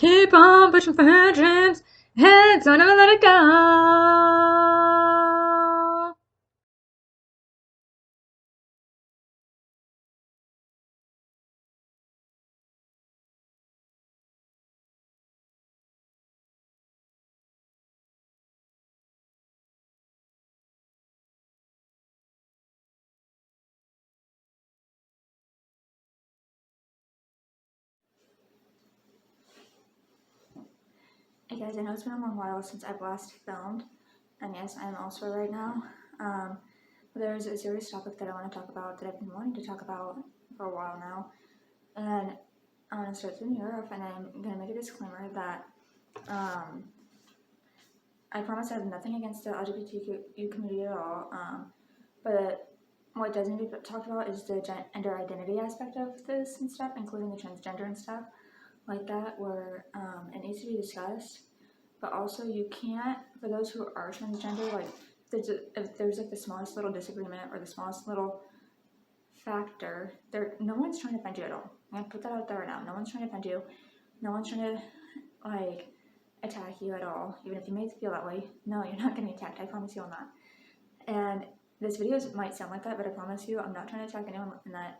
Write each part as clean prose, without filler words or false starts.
Keep on pushing for her dreams, and don't ever let it go. Hey guys, I know it's been a long while since I've last filmed, and yes, I am elsewhere right now. There's a serious topic that I want to talk about that I've been wanting to talk about for a while now, and I'm going to start the new year off, and I'm going to make a disclaimer that I promise I have nothing against the LGBTQ community at all, but what does need to be talked about is the gender identity aspect of this and stuff, including the transgender and stuff like that, where it needs to be discussed. But also, you can't, for those who are transgender, like, if there's like the smallest little disagreement or the smallest little factor, no one's trying to offend you at all. I'm gonna put that out there right now. No one's trying to offend you. No one's trying to, like, attack you at all. Even if you may feel that way, no, you're not gonna be attacked. I promise you on that. And this video might sound like that, but I promise you, I'm not trying to attack anyone in that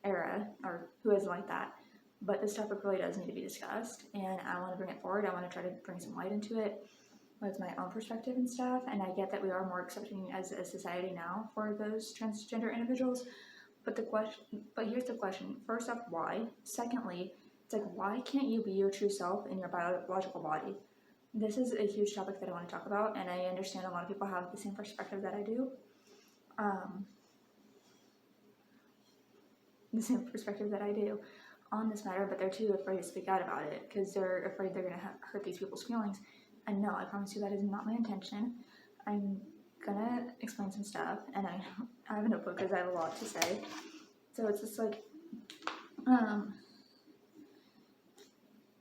era or who is like that. But this topic really does need to be discussed, and I want to bring it forward. I want to try to bring some light into it with my own perspective and stuff. And I get that we are more accepting as a society now for those transgender individuals. But here's the question. First off, why? Secondly, it's like, why can't you be your true self in your biological body? This is a huge topic that I want to talk about, and I understand a lot of people have the same perspective that I do. On this matter, but they're too afraid to speak out about it because they're afraid they're going to hurt these people's feelings. And no, I promise you that is not my intention. I'm gonna explain some stuff, and I have a notebook because I have a lot to say. So it's just like,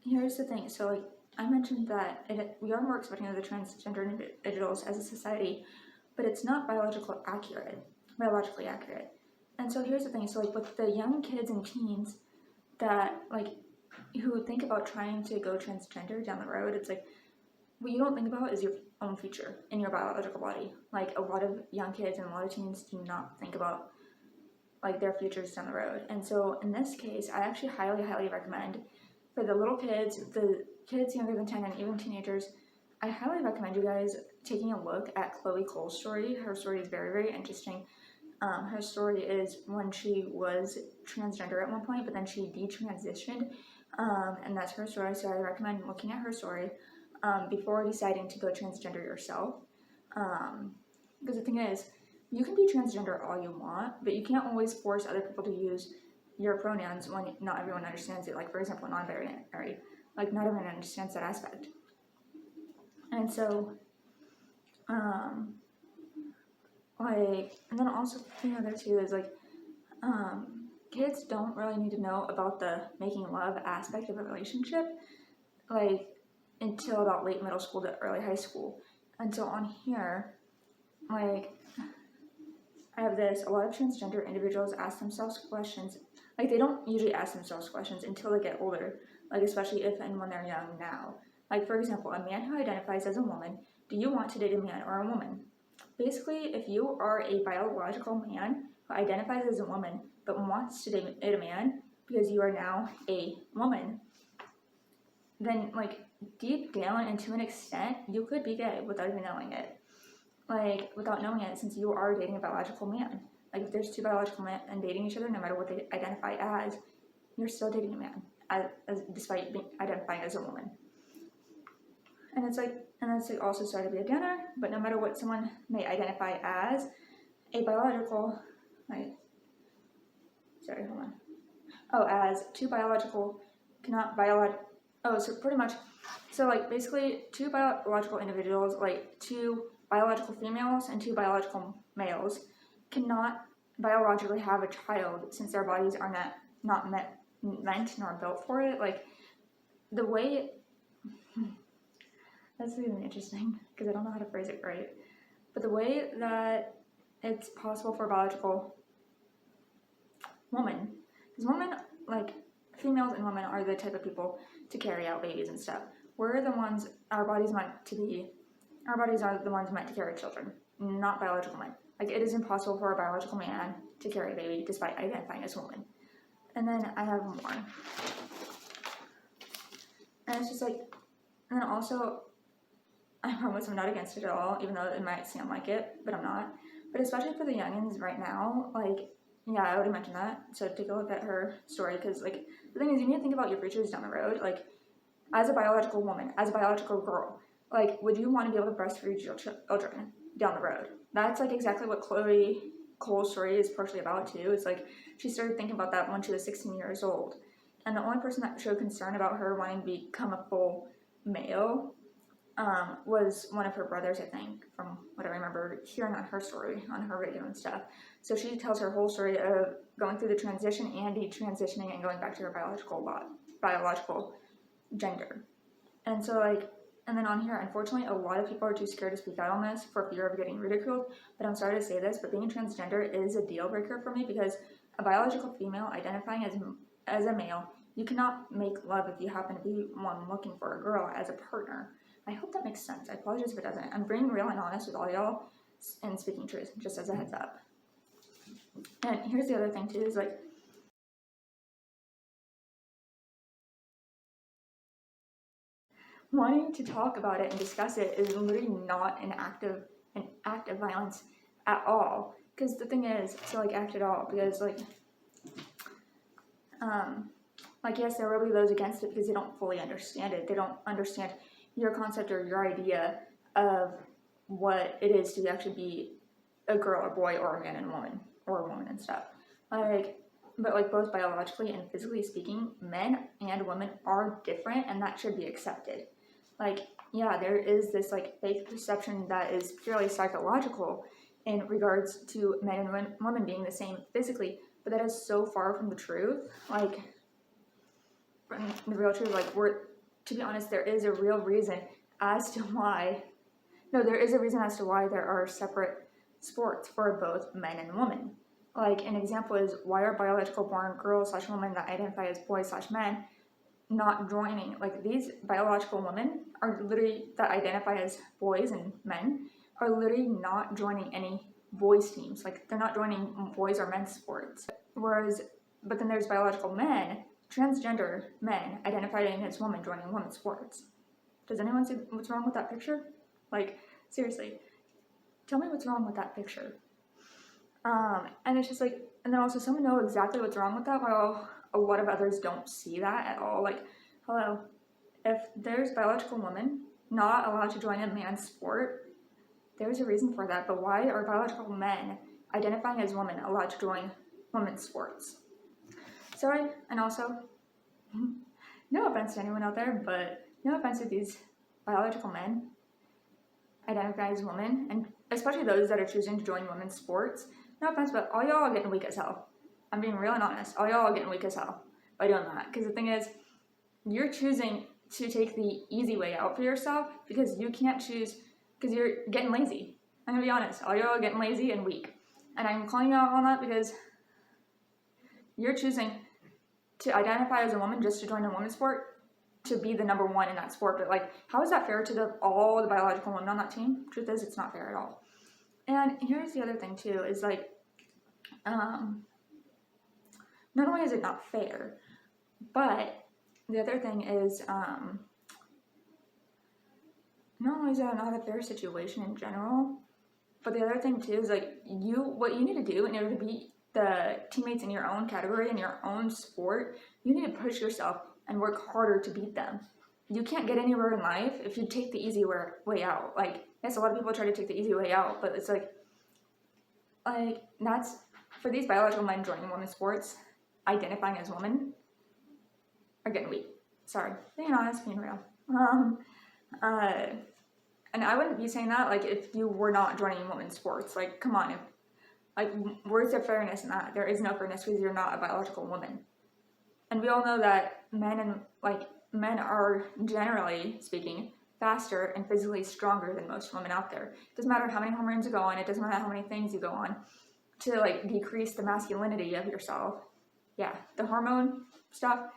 here's the thing. So, like, I mentioned that we are more accepting of the transgender individuals as a society, but it's not biologically accurate. And so here's the thing. So, like, with the young kids and teens that, like, who think about trying to go transgender down the road, it's like, what you don't think about is your own future in your biological body. Like, a lot of young kids and a lot of teens do not think about, like, their futures down the road. And so in this case, I actually highly, highly recommend for the little kids, the kids younger than 10 and even teenagers, I highly recommend you guys taking a look at Chloe Cole's story. Her story is very, very interesting. Her story is when she was transgender at one point, but then she detransitioned, and that's her story. So I recommend looking at her story before deciding to go transgender yourself. Because the thing is, you can be transgender all you want, but you can't always force other people to use your pronouns when not everyone understands it. Like, for example, non-binary, like, not everyone understands that aspect. And so, like, and then also the thing there too is, like, kids don't really need to know about the making love aspect of a relationship, like, until about late middle school to early high school. And so on here, like, I have this, a lot of transgender individuals ask themselves questions, like, they don't usually ask themselves questions until they get older, like, especially if and when they're young now. Like, for example, a man who identifies as a woman, do you want to date a man or a woman? Basically, if you are a biological man who identifies as a woman but wants to date a man because you are now a woman, then, like, deep down and to an extent, you could be gay without even knowing it. Like, without knowing it, since you are dating a biological man. Like, if there's two biological men and dating each other, no matter what they identify as, you're still dating a man, despite identifying as a woman. And it's like, also sorry to be a downer, but no matter what someone may identify as, a biological, right? Sorry, hold on. Oh, as two biological, so pretty much, so, like, basically two biological individuals, like two biological females and two biological males, cannot biologically have a child since their bodies are not meant nor built for it. Like, the way, that's even interesting because I don't know how to phrase it right, but the way that it's possible for a biological woman, because women, like, females and women are the type of people to carry out babies and stuff. We're the ones, our bodies are the ones meant to carry children, not biological men. Like, it is impossible for a biological man to carry a baby despite identifying as a woman. And then I have more. And it's just like, and then also, I promise I'm not against it at all, even though it might sound like it, but I'm not. But especially for the youngins right now, like, yeah, I already mentioned that. So take a look at her story, because, like, the thing is, you need to think about your futures down the road. Like, as a biological woman, as a biological girl, like, would you want to be able to breastfeed your children down the road? That's, like, exactly what Chloe Cole's story is partially about, too. It's like, she started thinking about that when she was 16 years old. And the only person that showed concern about her wanting to become a full male was one of her brothers, I think, from what I remember hearing on her story, on her video and stuff. So she tells her whole story of going through the transition and detransitioning and going back to her biological gender. And so, like, and then on here, unfortunately, a lot of people are too scared to speak out on this for fear of getting ridiculed. But I'm sorry to say this, but being transgender is a deal breaker for me, because a biological female identifying as a male, you cannot make love if you happen to be one looking for a girl as a partner. I hope that makes sense. I apologize if it doesn't. I'm being real and honest with all y'all and speaking truth, just as a heads up. And here's the other thing too, is like, wanting to talk about it and discuss it is literally not an act of violence at all. Because the thing is, so like, act at all, because like yes, there will be those against it because they don't fully understand it. They don't understand your concept or your idea of what it is to actually be a girl or boy or a man and woman, or a woman and stuff. Like, but like, both biologically and physically speaking, men and women are different, and that should be accepted. Like, yeah, there is this like fake perception that is purely psychological in regards to men and women being the same physically, but that is so far from the truth. Like, from the real truth, like, to be honest, there is a real reason as to why, there is a reason as to why there are separate sports for both men and women. Like, an example is, why are biological born girls/women that identify as boys/men not joining? Like, these biological women are literally, that identify as boys and men, are literally not joining any boys teams. Like, they're not joining boys or men's sports. But then there's biological men, transgender men identifying as women, joining women's sports. Does anyone see what's wrong with that picture? Like, seriously, tell me what's wrong with that picture. And it's just like, and then also some know exactly what's wrong with that, while a lot of others don't see that at all. Like, hello, if there's biological women not allowed to join a man's sport, there's a reason for that. But why are biological men identifying as women allowed to join women's sports? Sorry, and also, no offense to anyone out there, but no offense to these biological men identify as women, and especially those that are choosing to join women's sports. No offense, but all y'all are getting weak as hell. I'm being real and honest. All y'all are getting weak as hell by doing that. Because the thing is, you're choosing to take the easy way out for yourself because you can't choose, because you're getting lazy. I'm going to be honest. All y'all are getting lazy and weak. And I'm calling you out on that because you're choosing to identify as a woman just to join a women's sport, to be the number one in that sport. But like, how is that fair to all the biological women on that team? Truth is, it's not fair at all. And here's the other thing too, is like, not only is it not fair, but the other thing is, not only is that not a fair situation in general, but the other thing too is like, what you need to do in order to beat the teammates in your own category, in your own sport, you need to push yourself and work harder to beat them. You can't get anywhere in life if you take the easy way out. Like, yes, a lot of people try to take the easy way out, but it's like that's, for these biological men joining women's sports, identifying as women, are getting weak. Sorry, being honest, being real. And I wouldn't be saying that, like, if you were not joining women's sports. Like, come on, where's the fairness in that? There is no fairness because you're not a biological woman. And we all know that men are, generally speaking, faster and physically stronger than most women out there. It doesn't matter how many hormones you go on, it doesn't matter how many things you go on to like decrease the masculinity of yourself. Yeah, the hormone stuff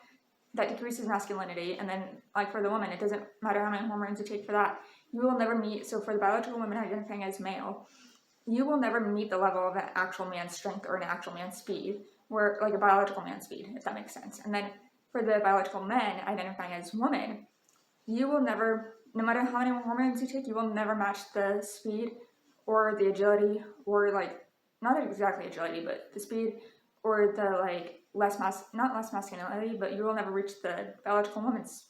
that decreases masculinity. And then, like, for the woman, it doesn't matter how many hormones you take for that. You will never meet, so for the biological woman identifying as male, you will never meet the level of an actual man's strength or an actual man's speed, where, like, a biological man's speed, if that makes sense. And then for the biological men identifying as women, you will never, no matter how many hormones you take, you will never match the speed or the agility, or, like, not exactly agility, but the speed or the, like, not less masculinity, but you will never reach the biological woman's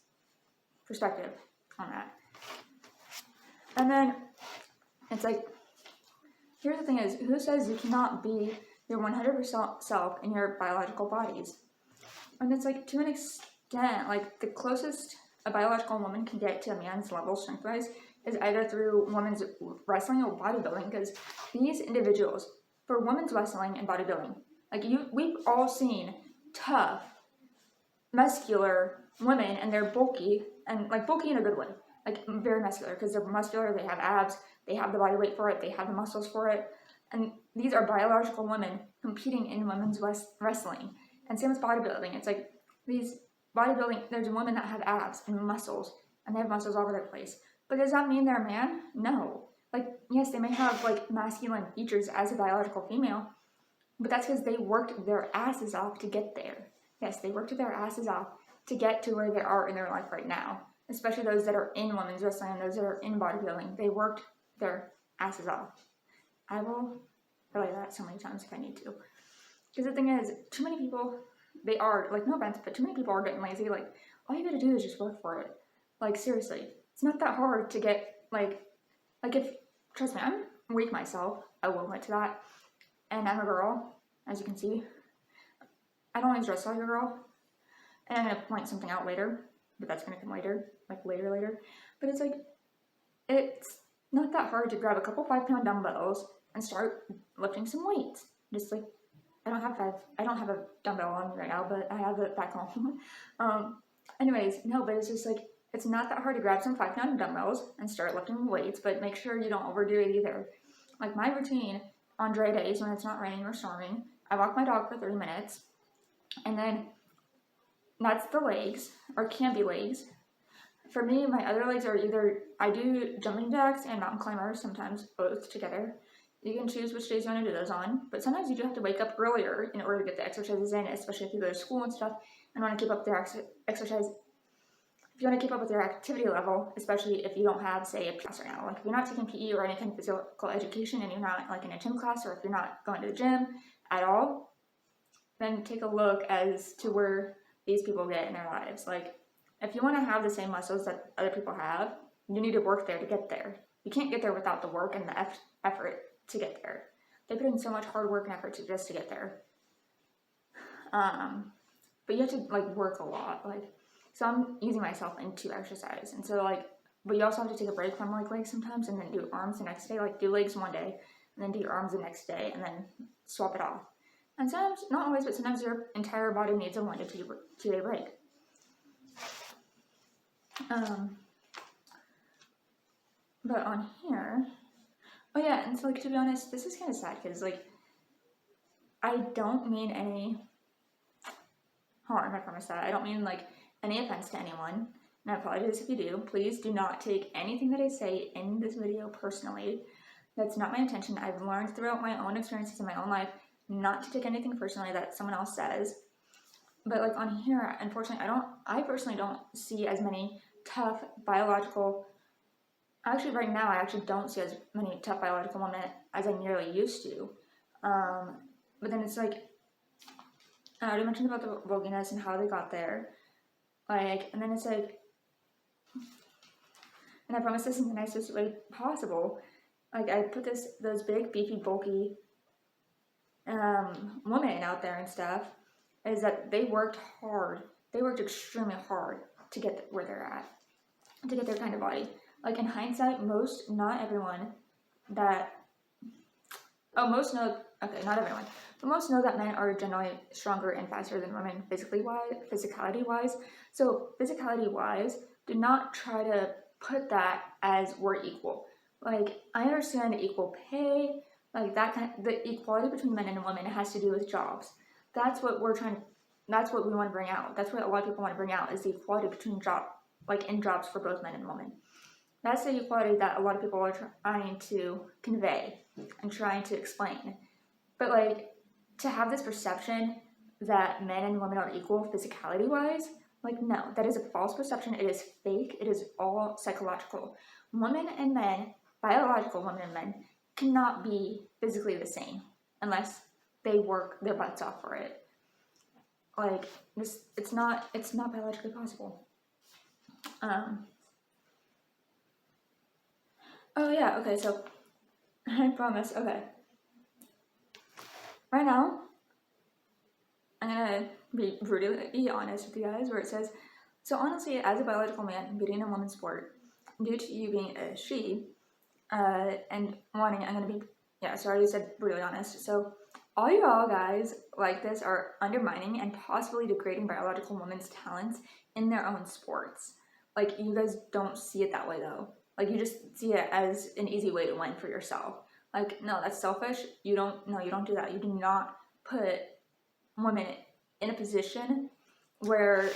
perspective on that. And then it's like, here's the thing is, who says you cannot be your 100% self in your biological bodies? And it's like, to an extent, like, the closest a biological woman can get to a man's level strength-wise is either through women's wrestling or bodybuilding, because these individuals, for women's wrestling and bodybuilding, like, we've all seen tough, muscular women, and they're bulky, and, like, bulky in a good way, like, very muscular, because they're muscular, they have abs, they have the body weight for it, they have the muscles for it, and these are biological women competing in women's wrestling. And same with bodybuilding. It's like, these bodybuilding, there's women that have abs and muscles, and they have muscles all over their place. But does that mean they're a man? No. Like, yes, they may have, like, masculine features as a biological female, but that's because they worked their asses off to get there. Yes, they worked their asses off to get to where they are in their life right now. Especially those that are in women's wrestling and those that are in bodybuilding. They worked their asses off. I will relay that so many times if I need to. Because the thing is, too many people, they are, like, no offense, but too many people are getting lazy. Like, all you gotta do is just work for it. Like, seriously. It's not that hard to get, like if, trust me, I'm weak myself. I will admit to that. And I'm a girl, as you can see. I don't always dress like a girl. And I'm gonna point something out later, but that's gonna come later. Like, later. But it's like, it's not that hard to grab a couple 5-pound dumbbells and start lifting some weights. Just, like, I don't have a dumbbell on me right now, but I have it back home. Anyways, no, but it's just like, it's not that hard to grab some 5-pound dumbbells and start lifting weights, but make sure you don't overdo it either. Like, my routine on dry days when it's not raining or storming, I walk my dog for 30 minutes, and then that's the legs, or can be legs. For me, my other legs are either, I do jumping jacks and mountain climbers, sometimes both together. You can choose which days you want to do those on, but sometimes you do have to wake up earlier in order to get the exercises in, especially if you go to school and stuff and want to keep up their exercise. If you want to keep up with your activity level, especially if you don't have, say, a class right now, like if you're not taking PE or any kind of physical education and you're not, like, in a gym class, or if you're not going to the gym at all, then take a look as to where these people get in their lives. Like, if you want to have the same muscles that other people have, you need to work there to get there. You can't get there without the work and the effort to get there. They put in so much hard work and effort just to get there. But you have to, like, work a lot. Like, so I'm using myself into exercise, and so, like, but you also have to take a break from, like, legs sometimes, and then do arms the next day. Like, do legs one day, and then do your arms the next day, and then swap it off. And sometimes, not always, but sometimes your entire body needs a 1 to 2 day break. But on here, oh yeah, and so, like, to be honest, this is kind of sad, because, like, I don't mean any harm, I promise that. I don't mean, like, any offense to anyone, and I apologize if you do. Please do not take anything that I say in this video personally. That's not my intention. I've learned throughout my own experiences in my own life not to take anything personally that someone else says. But, like, on here, unfortunately, I personally don't see as many tough biological, actually right now I actually don't see as many tough biological women as I nearly used to. But then it's like, I already mentioned about the bulkiness and how they got there. Like, and then it's like, and I promise this in the nicest way possible. Like, I put those big, beefy, bulky women out there and stuff, is that they worked hard. They worked extremely hard to get where they're at, to get their kind of body. Like, in hindsight, not everyone that, most know, okay, not everyone, but most know that men are generally stronger and faster than women physicality-wise. So, physicality-wise, do not try to put that as we're equal. Like, I understand equal pay, like, that kind of, the equality between men and women has to do with jobs. That's what we're trying to that's what we want to bring out. That's what a lot of people want to bring out, is the equality between in jobs for both men and women. That's the equality that a lot of people are trying to convey and trying to explain. But like, to have this perception that men and women are equal physicality wise, like, no, that is a false perception. It is fake. It is all psychological. Women and men, biological women and men, cannot be physically the same unless they work their butts off for it. Like, this, it's not biologically possible. Oh yeah, okay, so I promise, okay. Right now, I'm gonna be brutally honest with you guys, where it says, so honestly, as a biological man beating a woman's sport, due to you being a she, and wanting, I'm gonna be, yeah, so I already said brutally honest, so all you all guys like this are undermining and possibly degrading biological women's talents in their own sports. Like, you guys don't see it that way though. Like, you just see it as an easy way to win for yourself. Like, no, that's selfish. You don't do that. You do not put women in a position where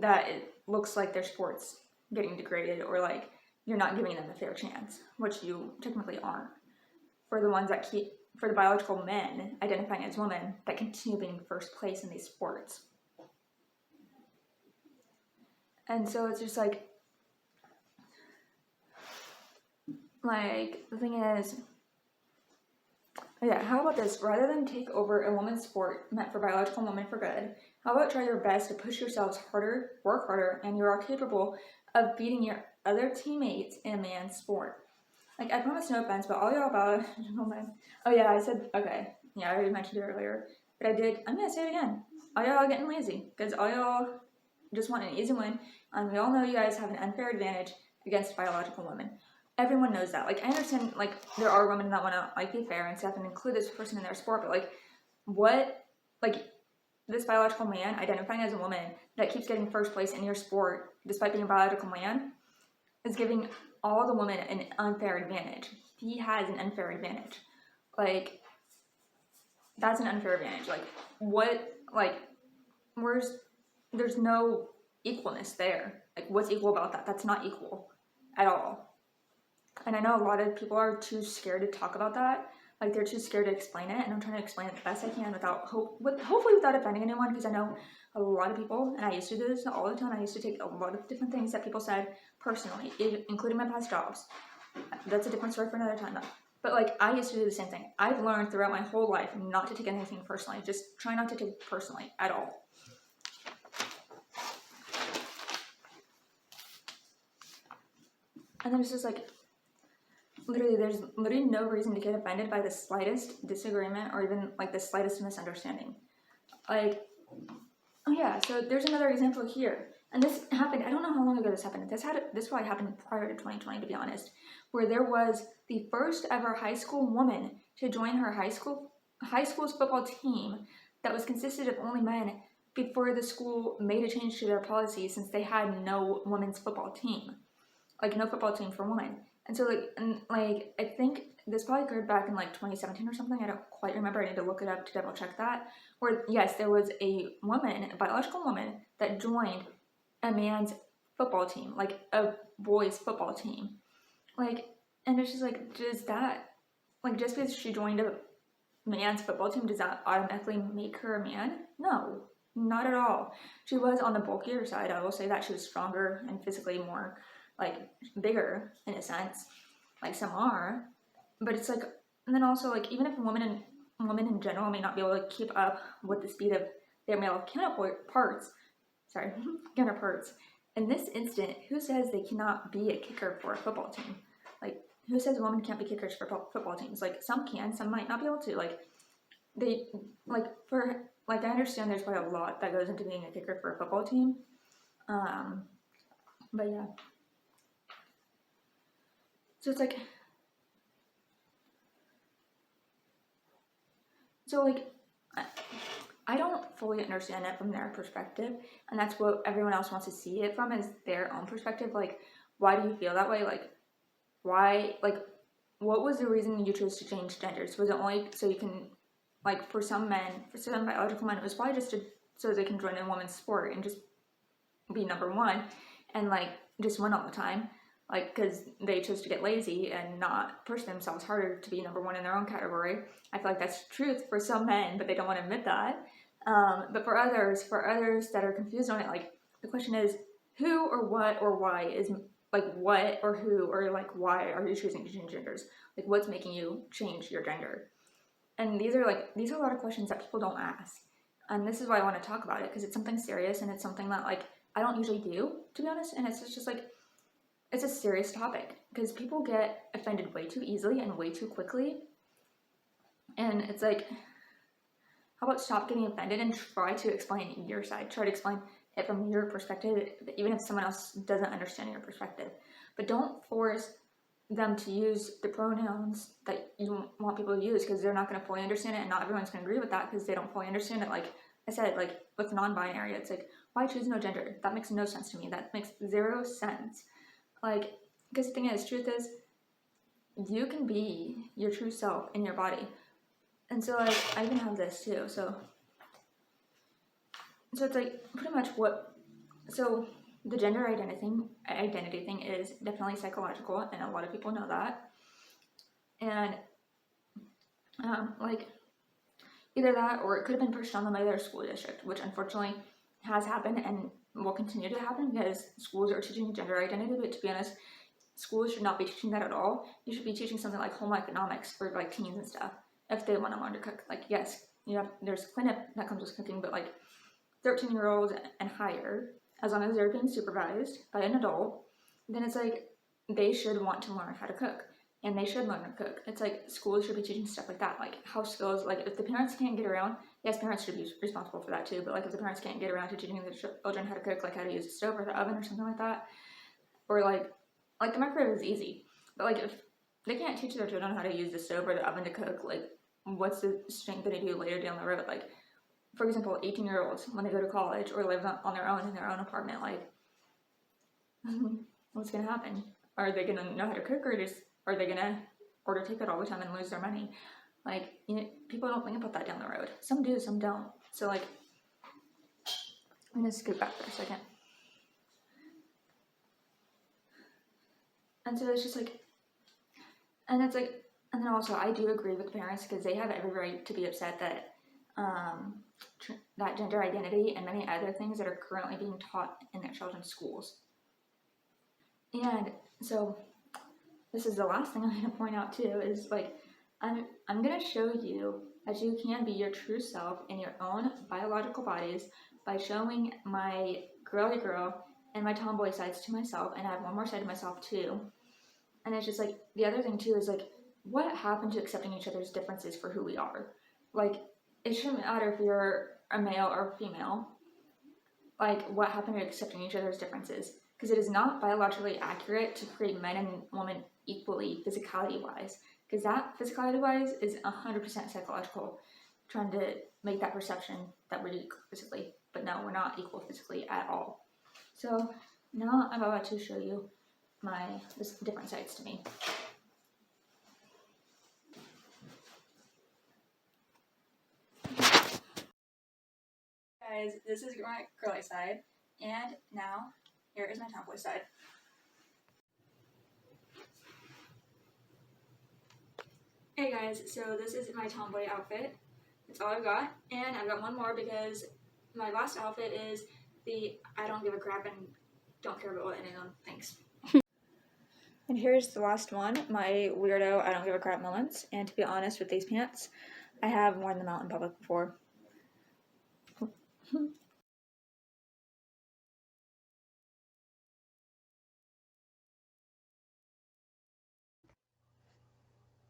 that it looks like their sport's getting degraded, or like you're not giving them a fair chance, which you technically aren't. For the biological men identifying as women that continue being first place in these sports. And so it's just like the thing is, yeah, how about this? Rather than take over a woman's sport meant for biological women for good, how about try your best to push yourselves harder, work harder, and you are capable of beating your other teammates in a man's sport. Like, I promise no offense, but all y'all biological men. Oh yeah, I said, okay. Yeah, I already mentioned it earlier. But I'm gonna say it again. All y'all are getting lazy, because all y'all just want an easy win, and we all know you guys have an unfair advantage against biological women. Everyone knows that. Like, I understand, like, there are women that want to, like, be fair and stuff and include this person in their sport, but, like, what, like, this biological man identifying as a woman that keeps getting first place in your sport despite being a biological man is giving all the women an unfair advantage. He has an unfair advantage. Like, that's an unfair advantage. Like, what, like, there's no equalness there. Like, what's equal about that? That's not equal at all. And I know a lot of people are too scared to talk about that. Like, they're too scared to explain it, and I'm trying to explain it the best I can hopefully without offending anyone, because I know a lot of people, and I used to do this all the time. I used to take a lot of different things that people said personally, including my past jobs. That's a different story for another time though. But like, I used to do the same thing. I've learned throughout my whole life not to take anything personally. Just try not to take it personally at all. And then it's just like, there's literally no reason to get offended by the slightest disagreement or even like the slightest misunderstanding. Like, oh yeah, so there's another example here. And this happened, I don't know how long ago this happened. This probably happened prior to 2020, to be honest, where there was the first ever high school woman to join her high school's football team that was consisted of only men before the school made a change to their policy, since they had no women's football team. Like, no football team for women. And so, I think this probably occurred back in, 2017 or something. I don't quite remember. I need to look it up to double check that. Where, yes, there was a biological woman, that joined a man's football team, like a boys' football team. And it's just does that, just because she joined a man's football team, does that automatically make her a man? No, not at all. She was on the bulkier side. I will say that she was stronger and physically more, bigger in a sense, like some are. But it's and then also, even if women in general may not be able to keep up with the speed of their male counterparts, in this instant, who says they cannot be a kicker for a football team? Who says women can't be kickers for football teams? Some can, some might not be able to. I understand there's probably a lot that goes into being a kicker for a football team. But yeah. So it's I don't fully understand it from their perspective, and that's what everyone else wants to see it from, is their own perspective. Why do you feel that way? Why, what was the reason you chose to change genders? Was it only so you can, for some biological men, it was probably just to so they can join a women's sport and just be number one and like just win all the time, like because they chose to get lazy and not push themselves harder to be number one in their own category. I feel like that's truth for some men, but they don't want to admit that. But for others that are confused on it, like the question is who or what or why is like what or who or like why are you choosing to change genders? Like what's making you change your gender? And these are a lot of questions that people don't ask. And this is why I want to talk about it, because it's something serious and it's something that like I don't usually do, to be honest. And it's just like it's a serious topic because people get offended way too easily and way too quickly. And it's like, how about stop getting offended and try to explain your side, try to explain it from your perspective, even if someone else doesn't understand your perspective. But don't force them to use the pronouns that you want people to use, because they're not going to fully understand it, and not everyone's going to agree with that because they don't fully understand it. Like I said, like with non-binary, it's like, why choose no gender? That makes no sense to me. That makes zero sense. Like, because the thing is, truth is, you can be your true self in your body. And so like I even have this too, so it's like pretty much so the gender identity thing is definitely psychological, and a lot of people know that. And like either that, or it could have been pushed on them by their school district, which unfortunately has happened and will continue to happen because schools are teaching gender identity. But to be honest, schools should not be teaching that at all. You should be teaching something like home economics for like teens and stuff if they want to learn to cook. Like yes, there's cleanup that comes with cooking, but like 13-year-olds and higher, as long as they're being supervised by an adult, then it's like they should want to learn how to cook, and they should learn to cook. It's like schools should be teaching stuff like that, like house skills. Like if the parents can't get around, yes, parents should be responsible for that too, but like if the parents can't get around to teaching the children how to cook, like how to use the stove or the oven or something like that, or like the microwave is easy, but like if they can't teach their children how to use the stove or the oven to cook, like what's the strength that they do later down the road? Like for example, 18-year-olds, when they go to college or live on their own in their own apartment, like, what's going to happen? Are they going to know how to cook, or just are they going to order takeout all the time and lose their money? Like, people don't think about that down the road. Some do, some don't. So, like, I'm going to scoot back for a second. And so it's just like, and it's like, and then also I do agree with parents because they have every right to be upset that that gender identity and many other things that are currently being taught in their children's schools. And so this is the last thing I'm going to point out too, is like I'm going to show you that you can be your true self in your own biological bodies by showing my girly girl and my tomboy sides to myself, and I have one more side to myself too. And it's just like the other thing too is like, what happened to accepting each other's differences for who we are? Like, it shouldn't matter if you're a male or a female. Like, what happened to accepting each other's differences? Because it is not biologically accurate to create men and women equally physicality-wise. Because that physicality-wise is 100% psychological, trying to make that perception that we're equal physically. But no, we're not equal physically at all. So now I'm about to show you the different sides to me. Guys, this is my girly side, and now here is my tomboy side. Hey guys, so this is my tomboy outfit. That's all I've got, and I've got one more because my last outfit is the I don't give a crap and don't care about what anyone thinks. And here's the last one, my weirdo I don't give a crap moments. And to be honest, with these pants, I have worn them out in public before.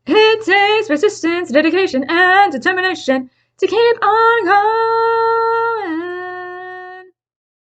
It takes persistence, dedication, and determination to keep on going.